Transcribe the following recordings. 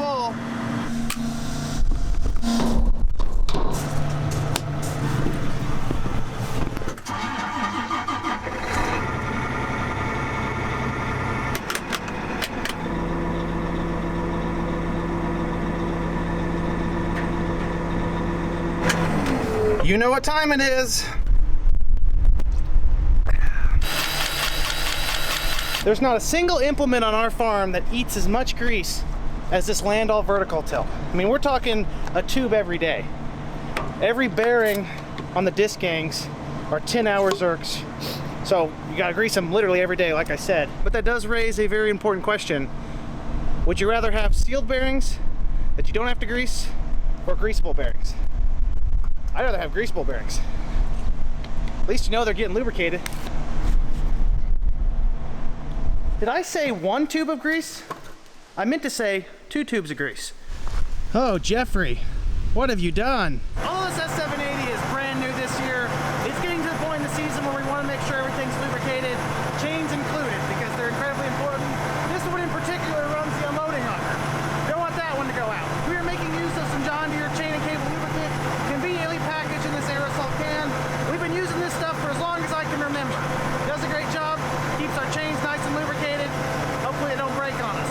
full. You know what time it is. There's not a single implement on our farm that eats as much grease as this land all vertical till. I mean, we're talking a tube every day. Every bearing on the disc gangs are 10-hour zerks. So you gotta grease them literally every day, like I said. But that does raise a very important question. Would you rather have sealed bearings that you don't have to grease, or greasable bearings? I'd rather have greasable bearings. At least you know they're getting lubricated. Did I say 1 tube of grease? I meant to say 2 tubes of grease. Oh, Jeffrey, what have you done? All this S780 is brand new this year. It's getting to the point in the season where we want to make sure everything's lubricated, chains included, because they're incredibly important. This one in particular runs the unloading auger. Don't want that one to go out. We are making use of some John Deere chain and cable lubricant, conveniently packaged in this aerosol can. We've been using this stuff for as long as I can remember. It does a great job, keeps our chains nice and lubricated. Hopefully it don't break on us.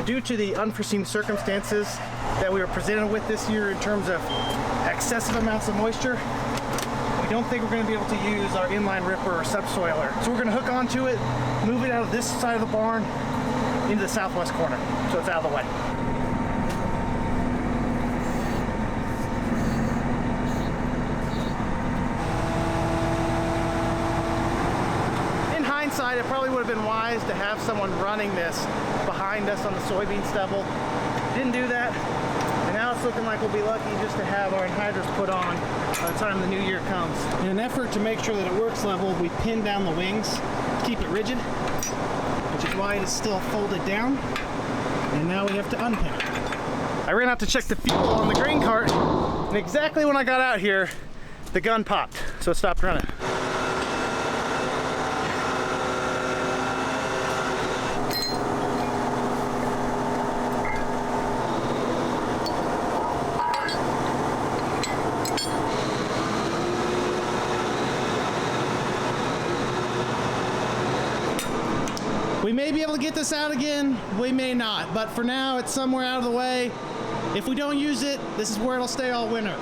Due to the unforeseen circumstances that we were presented with this year in terms of excessive amounts of moisture, we don't think we're going to be able to use our inline ripper or subsoiler. So we're going to hook onto it, move it out of this side of the barn into the southwest corner so it's out of the way. It probably would have been wise to have someone running this behind us on the soybean stubble. Didn't do that, and now it's looking like we'll be lucky just to have our anhydrous put on by the time the new year comes. In an effort to make sure that it works level, we pin down the wings to keep it rigid, which is why it is still folded down, and now we have to unpin it. I ran out to check the fuel on the grain cart, and exactly when I got out here, the gun popped, so it stopped running. We may be able to get this out again, we may not, but for now it's somewhere out of the way. If we don't use it, this is where it'll stay all winter.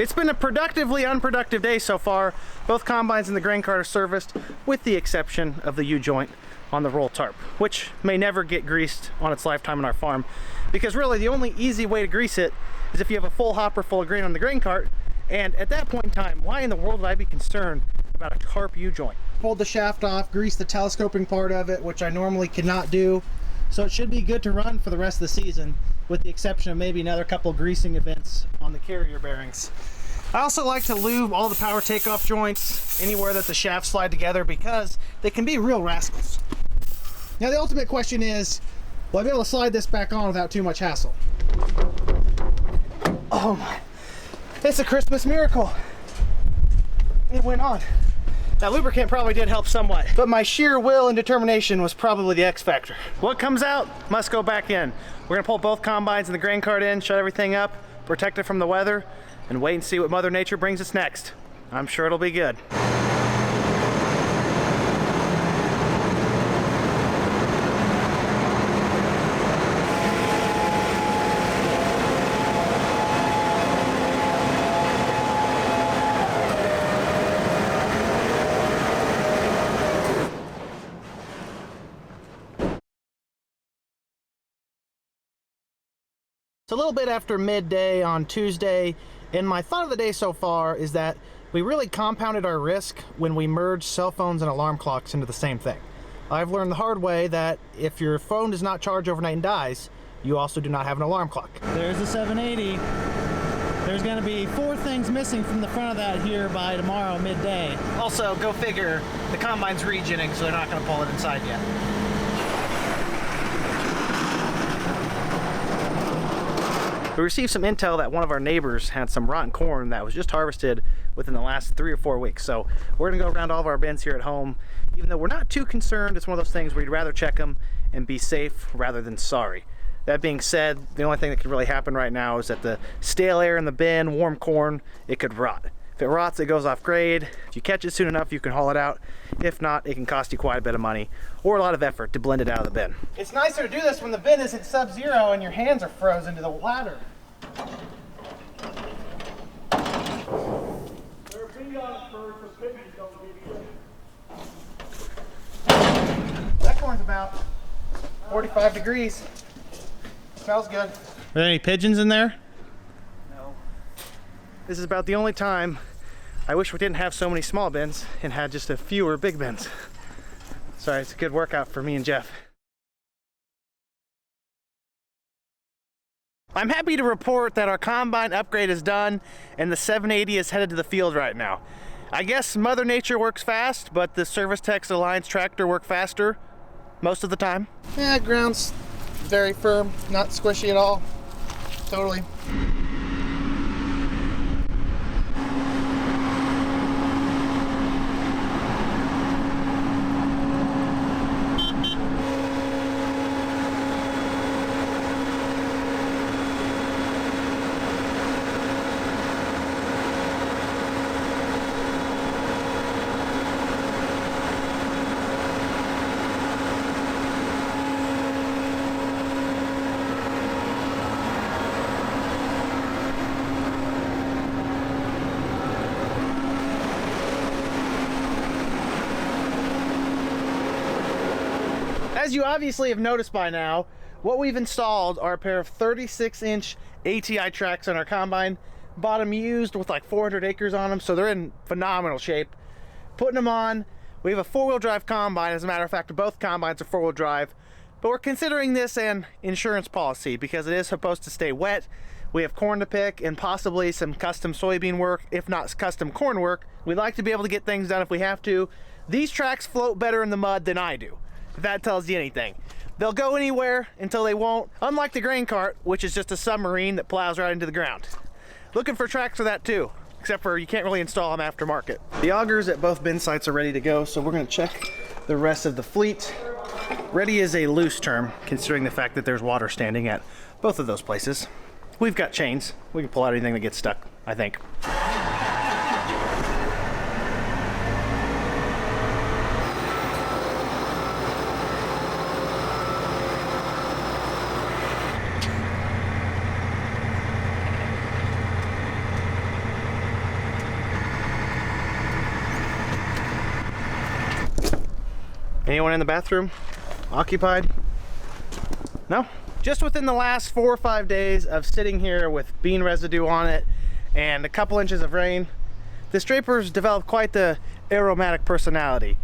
It's been a productively unproductive day so far. Both combines and the grain cart are serviced, with the exception of the U-joint on the roll tarp, which may never get greased on its lifetime on our farm, because really the only easy way to grease it is if you have a full hopper full of grain on the grain cart, and at that point in time, why in the world would I be concerned about a tarp U-joint? Pulled the shaft off, greased the telescoping part of it, which I normally cannot do, so it should be good to run for the rest of the season, with the exception of maybe another couple of greasing events on the carrier bearings. I also like to lube all the power takeoff joints anywhere that the shafts slide together, because they can be real rascals. Now the ultimate question is, will I be able to slide this back on without too much hassle? Oh my, it's a Christmas miracle. It went on. That lubricant probably did help somewhat, but my sheer will and determination was probably the X factor. What comes out must go back in. We're gonna pull both combines and the grain cart in, shut everything up, protect it from the weather, and wait and see what Mother Nature brings us next. I'm sure it'll be good. a little bit after midday on Tuesday, and my thought of the day so far is that we really compounded our risk when we merged cell phones and alarm clocks into the same thing. I've learned the hard way that if your phone does not charge overnight and dies, you also do not have an alarm clock. There's the 780. There's going to be 4 things missing from the front of that here by tomorrow midday. Also, go figure, the combine's regenning, so they're not going to pull it inside yet. We received some intel that one of our neighbors had some rotten corn that was just harvested within the last 3 or 4 weeks. So we're gonna go around all of our bins here at home. Even though we're not too concerned, it's one of those things where you'd rather check them and be safe rather than sorry. That being said, the only thing that could really happen right now is that the stale air in the bin, warm corn, it could rot. If it rots, it goes off grade. If you catch it soon enough, you can haul it out. If not, it can cost you quite a bit of money or a lot of effort to blend it out of the bin. It's nicer to do this when the bin isn't sub-zero and your hands are frozen to the ladder. That corn's about 45 degrees. Smells good. Are there any pigeons in there? No. This is about the only time I wish we didn't have so many small bins and had just a fewer big bins. Sorry, it's a good workout for me and Jeff. I'm happy to report that our combine upgrade is done and the 780 is headed to the field right now. I guess Mother Nature works fast, but the Service Tech's Alliance tractor work faster most of the time. Yeah, ground's very firm, not squishy at all. Totally. As you obviously have noticed by now, what we've installed are a pair of 36-inch ATI tracks on our combine. Bought them used with like 400 acres on them, so they're in phenomenal shape. Putting them on, we have a 4-wheel drive combine. As a matter of fact, both combines are 4-wheel drive, but we're considering this an insurance policy because it is supposed to stay wet. We have corn to pick and possibly some custom soybean work, if not custom corn work. We'd like to be able to get things done if we have to. These tracks float better in the mud than I do, if that tells you anything. They'll go anywhere until they won't, unlike the grain cart, which is just a submarine that plows right into the ground. Looking for tracks for that too, except for you can't really install them aftermarket. The augers at both bin sites are ready to go, so we're gonna check the rest of the fleet. Ready is a loose term, considering the fact that there's water standing at both of those places. We've got chains. We can pull out anything that gets stuck, I think. Anyone in the bathroom? Occupied? No? Just within the last 4 or 5 days of sitting here with bean residue on it and a couple inches of rain, this draper's developed quite the aromatic personality.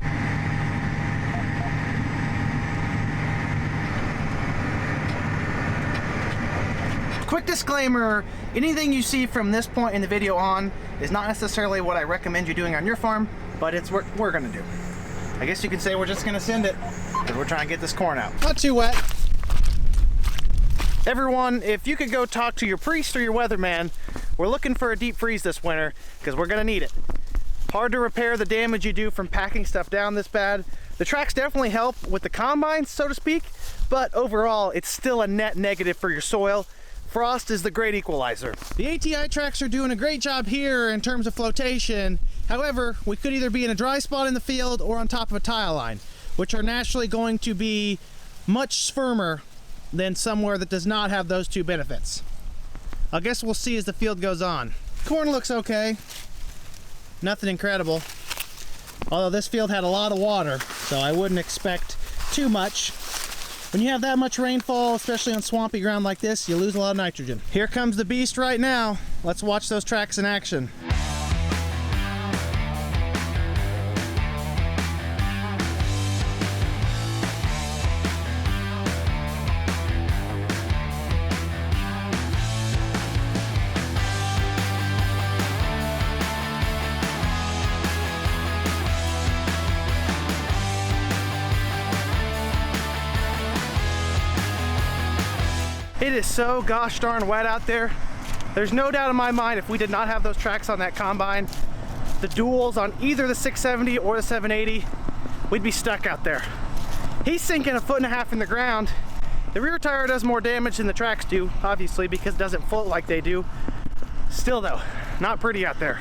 Quick disclaimer, anything you see from this point in the video on is not necessarily what I recommend you doing on your farm, but it's what we're gonna do. I guess you could say we're just gonna send it because we're trying to get this corn out. Not too wet. Everyone, if you could go talk to your priest or your weatherman, we're looking for a deep freeze this winter because we're gonna need it. Hard to repair the damage you do from packing stuff down this bad. The tracks definitely help with the combine, so to speak, but overall, it's still a net negative for your soil. Frost is the great equalizer. The ATI tracks are doing a great job here in terms of flotation. However, we could either be in a dry spot in the field or on top of a tile line, which are naturally going to be much firmer than somewhere that does not have those two benefits. I guess we'll see as the field goes on. Corn looks okay. Nothing incredible. Although this field had a lot of water, so I wouldn't expect too much. When you have that much rainfall, especially on swampy ground like this, you lose a lot of nitrogen. Here comes the beast right now. Let's watch those tracks in action. It is so gosh darn wet out there. There's no doubt in my mind, if we did not have those tracks on that combine, the duals on either the 670 or the 780, we'd be stuck out there. He's sinking 1.5 feet in the ground. The rear tire does more damage than the tracks do, obviously, because it doesn't float like they do. Still though, not pretty out there.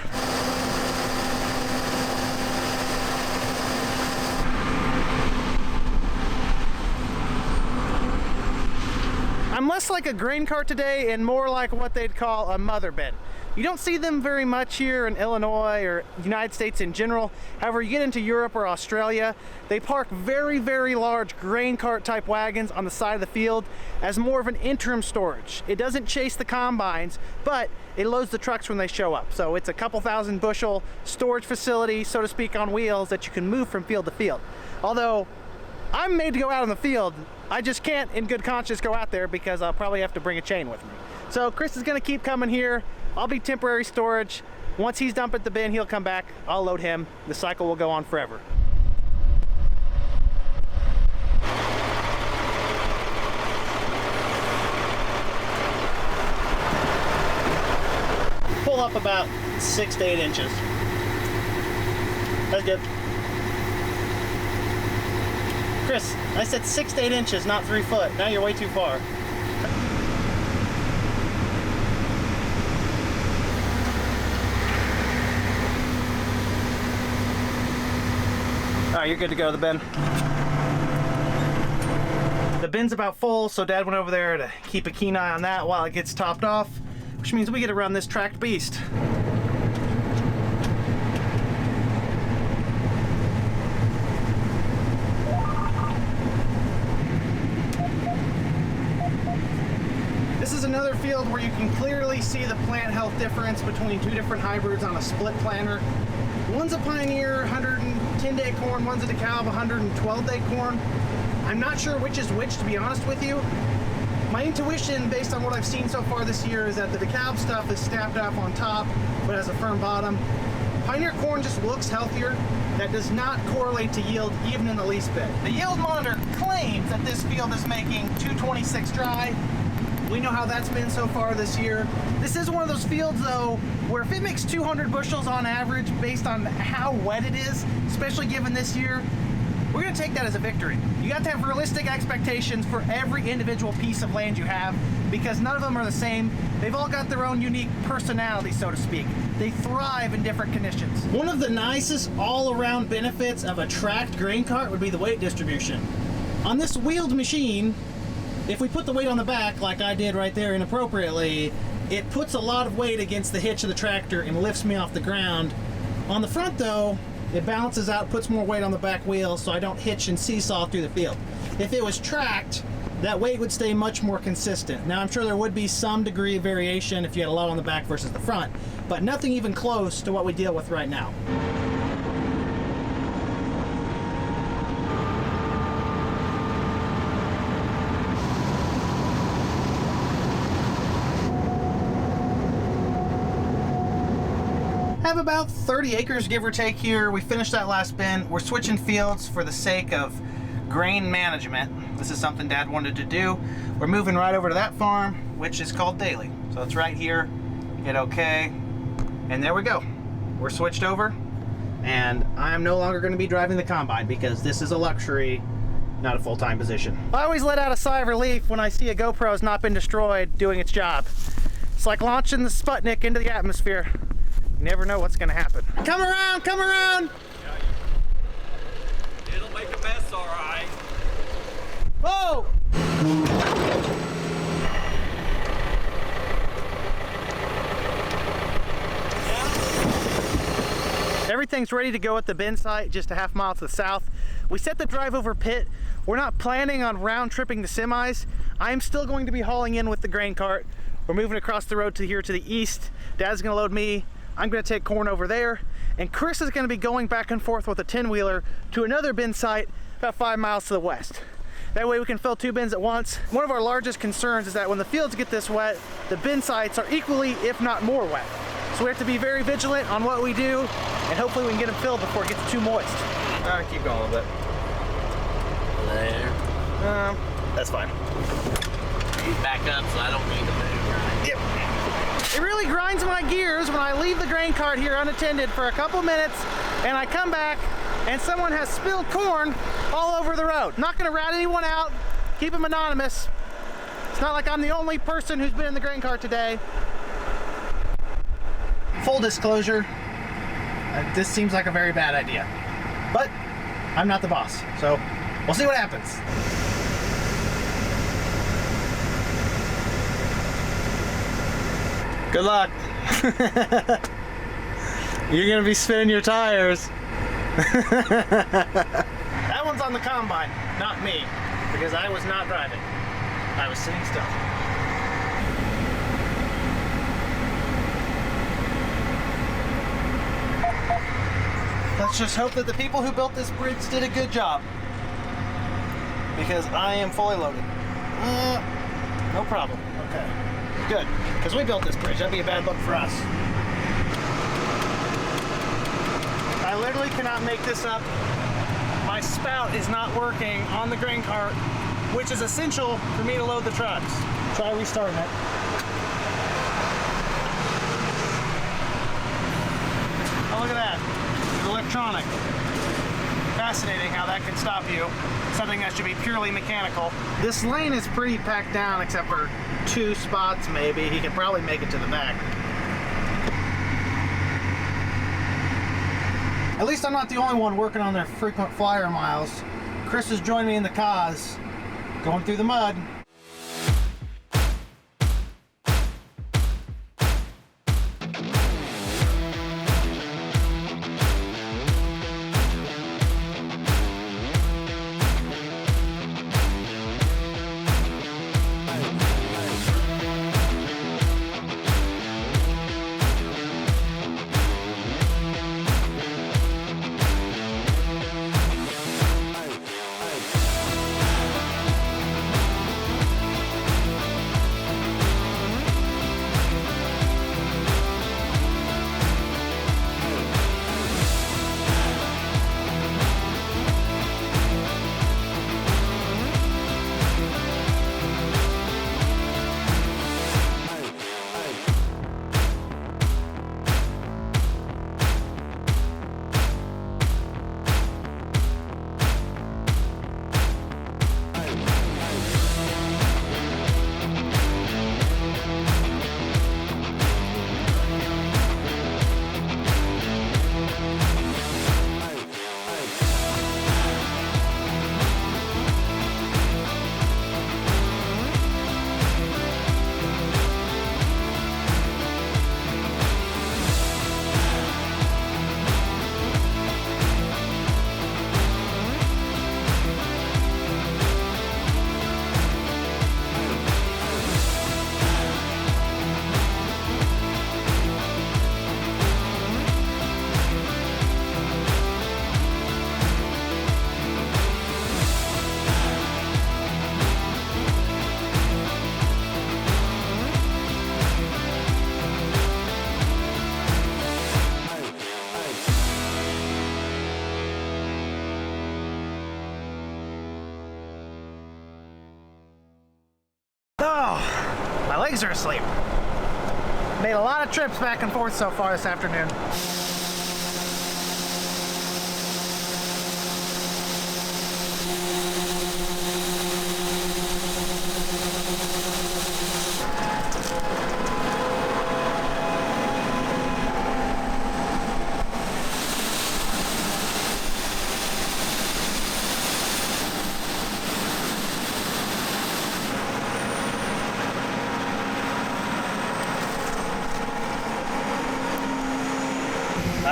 I'm less like a grain cart today and more like what they'd call a mother bin. You don't see them very much here in Illinois or the United States in general. However, you get into Europe or Australia, they park very, very large grain cart type wagons on the side of the field as more of an interim storage. It doesn't chase the combines, but it loads the trucks when they show up. So it's a couple thousand bushel storage facility, so to speak, on wheels that you can move from field to field. Although I'm made to go out in the field, I just can't in good conscience go out there because I'll probably have to bring a chain with me. So Chris is gonna keep coming here. I'll be temporary storage. Once he's dumped at the bin, he'll come back. I'll load him. The cycle will go on forever. Pull up about 6 to 8 inches. That's good. Chris, I said 6 to 8 inches, not 3 foot. Now you're way too far. All right, you're good to go to the bin. The bin's about full, so Dad went over there to keep a keen eye on that while it gets topped off, which means we get to run this tracked beast. This is another field where you can clearly see the plant health difference between two different hybrids on a split planter. One's a Pioneer 110-day corn, one's a DeKalb 112-day corn. I'm not sure which is which, to be honest with you. My intuition, based on what I've seen so far this year, is that the DeKalb stuff is stacked up on top, but has a firm bottom. Pioneer corn just looks healthier. That does not correlate to yield even in the least bit. The yield monitor claims that this field is making 226 dry. We know how that's been so far this year. This is one of those fields though, where if it makes 200 bushels on average based on how wet it is, especially given this year, we're gonna take that as a victory. You got to have realistic expectations for every individual piece of land you have, because none of them are the same. They've all got their own unique personality, so to speak. They thrive in different conditions. One of the nicest all-around benefits of a tracked grain cart would be the weight distribution. On this wheeled machine, if we put the weight on the back, like I did right there inappropriately, it puts a lot of weight against the hitch of the tractor and lifts me off the ground. On the front though, it balances out, puts more weight on the back wheel so I don't hitch and seesaw through the field. If it was tracked, that weight would stay much more consistent. Now I'm sure there would be some degree of variation if you had a lot on the back versus the front, but nothing even close to what we deal with right now. Have about 30 acres, give or take here. We finished that last bin. We're switching fields for the sake of grain management. This is something Dad wanted to do. We're moving right over to that farm, which is called Daly. So it's right here, hit okay, and there we go. We're switched over, and I'm no longer gonna be driving the combine because this is a luxury, not a full-time position. I always let out a sigh of relief when I see a GoPro's not been destroyed doing its job. It's like launching the Sputnik into the atmosphere. You never know what's gonna happen. Come around, come around! Yeah, it'll make a mess, all right. Whoa! Every everything's ready to go at the bin site just a half mile to the south. We set the drive over pit. We're not planning on round tripping the semis. I'm still going to be hauling in with the grain cart. We're moving across the road to here to the east. Dad's gonna load me. I'm gonna take corn over there. And Chris is gonna be going back and forth with a 10-wheeler to another bin site about 5 miles to the west. That way we can fill 2 bins at once. One of our largest concerns is that when the fields get this wet, the bin sites are equally, if not more wet. So we have to be very vigilant on what we do, and hopefully we can get them filled before it gets too moist. Keep going a little bit. There. That's fine. Back up so I don't need to move, right? Yep. It really grinds my gears when I leave the grain cart here unattended for a couple minutes, and I come back and someone has spilled corn all over the road. Not gonna rat anyone out, keep them anonymous. It's not like I'm the only person who's been in the grain cart today. Full disclosure, this seems like a very bad idea, but I'm not the boss, so we'll see what happens. Good luck. You're gonna be spinning your tires. That one's on the combine, not me, because I was not driving. I was sitting still. Let's just hope that the people who built this bridge did a good job, because I am fully loaded. No problem. Okay. Good, because we built this bridge. That'd be a bad look for us. I literally cannot make this up. My spout is not working on the grain cart, which is essential for me to load the trucks. Try restarting it. Oh, look at that. It's electronic. Fascinating how that can stop you. Something that should be purely mechanical. This lane is pretty packed down except for 2 spots maybe. He could probably make it to the back. At least I'm not the only one working on their frequent flyer miles. Chris has joined me in the cause, going through the mud. Oh, my legs are asleep. Made a lot of trips back and forth so far this afternoon.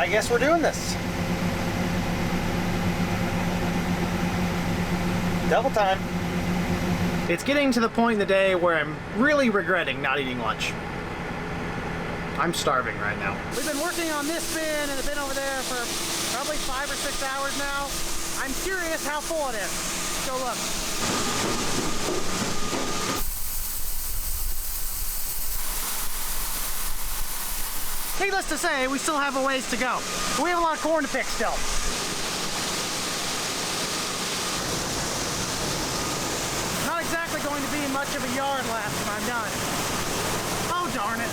I guess we're doing this. Double time. It's getting to the point in the day where I'm really regretting not eating lunch. I'm starving right now. We've been working on this bin and the bin over there for probably 5 or 6 hours now. I'm curious how full it is. Let's go look. Needless to say, we still have a ways to go. We have a lot of corn to pick still. Not exactly going to be much of a yard left when I'm done. Oh darn it.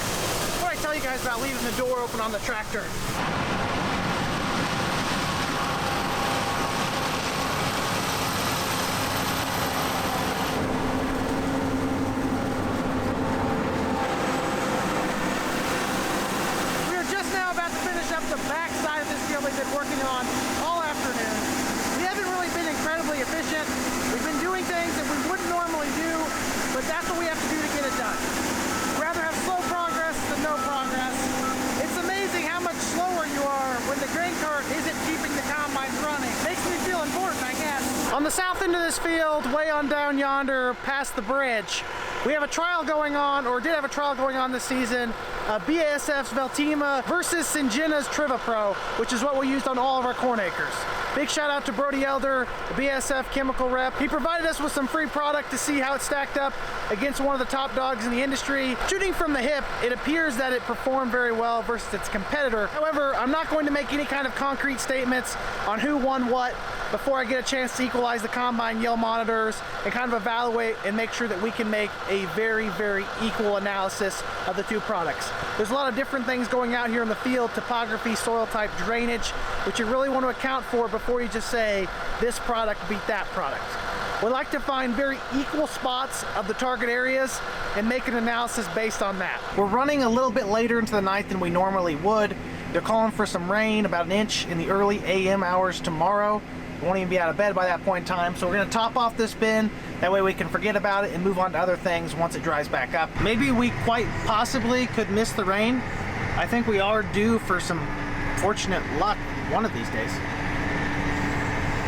What did I tell you guys about leaving the door open on the tractor? The back side of this field we've been working on all afternoon. We haven't really been incredibly efficient. We've been doing things that we wouldn't normally do, but that's what we have to do to get it done. We'd rather have slow progress than no progress. It's amazing how much slower you are when the grain cart isn't keeping the combines running. Makes me feel important, I guess. On the south end of this field, way on down yonder, past the bridge, we have a trial going on, or did have a trial going on this season, BASF's Veltima versus Syngenta's Triva Pro, which is what we used on all of our corn acres. Big shout out to Brody Elder, the BASF chemical rep. He provided us with some free product to see how it stacked up against one of the top dogs in the industry. Shooting from the hip, it appears that it performed very well versus its competitor. However, I'm not going to make any kind of concrete statements on who won what before I get a chance to equalize the combine yield monitors and kind of evaluate and make sure that we can make a very, very equal analysis of the two products. There's a lot of different things going out here in the field, topography, soil type, drainage, which you really want to account for before you just say this product beat that product. We like to find very equal spots of the target areas and make an analysis based on that. We're running a little bit later into the night than we normally would. They're calling for some rain, about 1 inch in the early AM hours tomorrow. We won't even be out of bed by that point in time, so we're going to top off this bin. That way we can forget about it and move on to other things once it dries back up. Maybe we quite possibly could miss the rain. I think we are due for some fortunate luck one of these days.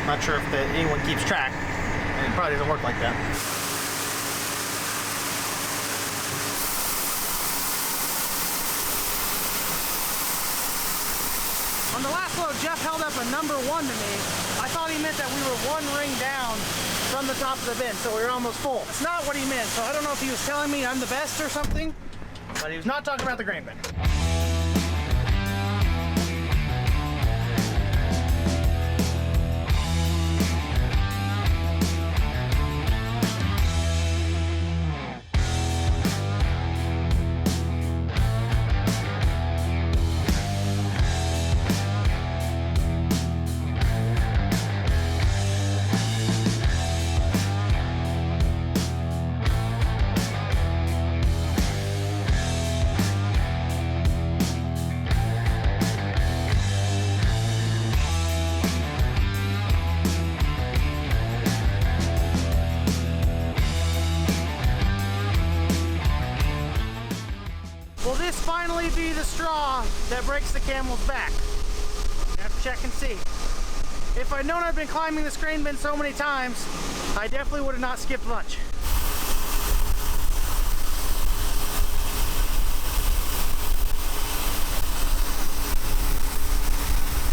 Not sure if anyone keeps track, and it probably doesn't work like that. On the last load, Jeff held up a number 1 to me. I thought he meant that we were 1 ring down from the top of the bin, so we were almost full. That's not what he meant, so I don't know if he was telling me I'm the best or something, but he was not talking about the grain bin. Will this finally be the straw that breaks the camel's back? I have to check and see. If I'd known I'd been climbing this grain bin so many times, I definitely would have not skipped lunch.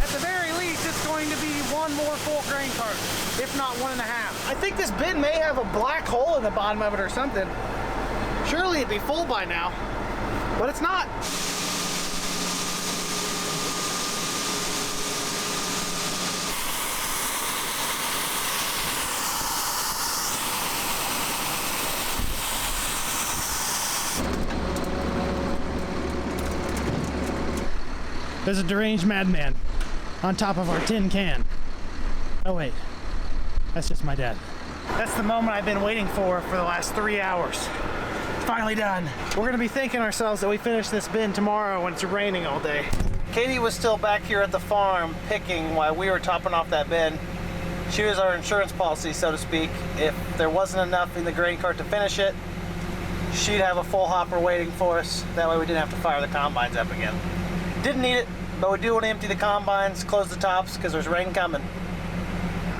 At the very least, it's going to be 1 more full grain cart, if not 1.5. I think this bin may have a black hole in the bottom of it or something. Surely it'd be full by now. But it's not. There's a deranged madman on top of our tin can. Oh wait, that's just my dad. That's the moment I've been waiting for the last 3 hours. Finally done. We're gonna be thanking ourselves that we finish this bin tomorrow when it's raining all day. Katie was still back here at the farm picking while we were topping off that bin. She was our insurance policy, so to speak. If there wasn't enough in the grain cart to finish it, she'd have a full hopper waiting for us. That way we didn't have to fire the combines up again. Didn't need it, but we do want to empty the combines, close the tops, because there's rain coming.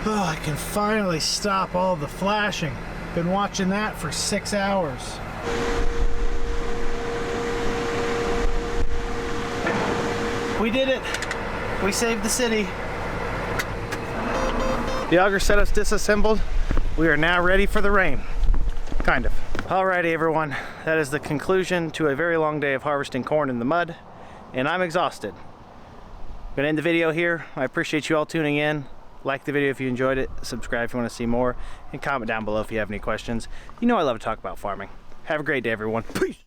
Oh, I can finally stop all the flashing. Been watching that for 6 hours. We did it. We saved the city. The auger setup's disassembled. We are now ready for the rain. Kind of. Alrighty everyone, that is the conclusion to a very long day of harvesting corn in the mud, and I'm exhausted. I'm gonna end the video here. I appreciate you all tuning in. Like the video if you enjoyed it, subscribe if you want to see more, and comment down below if you have any questions. You know I love to talk about farming. Have a great day everyone. Peace!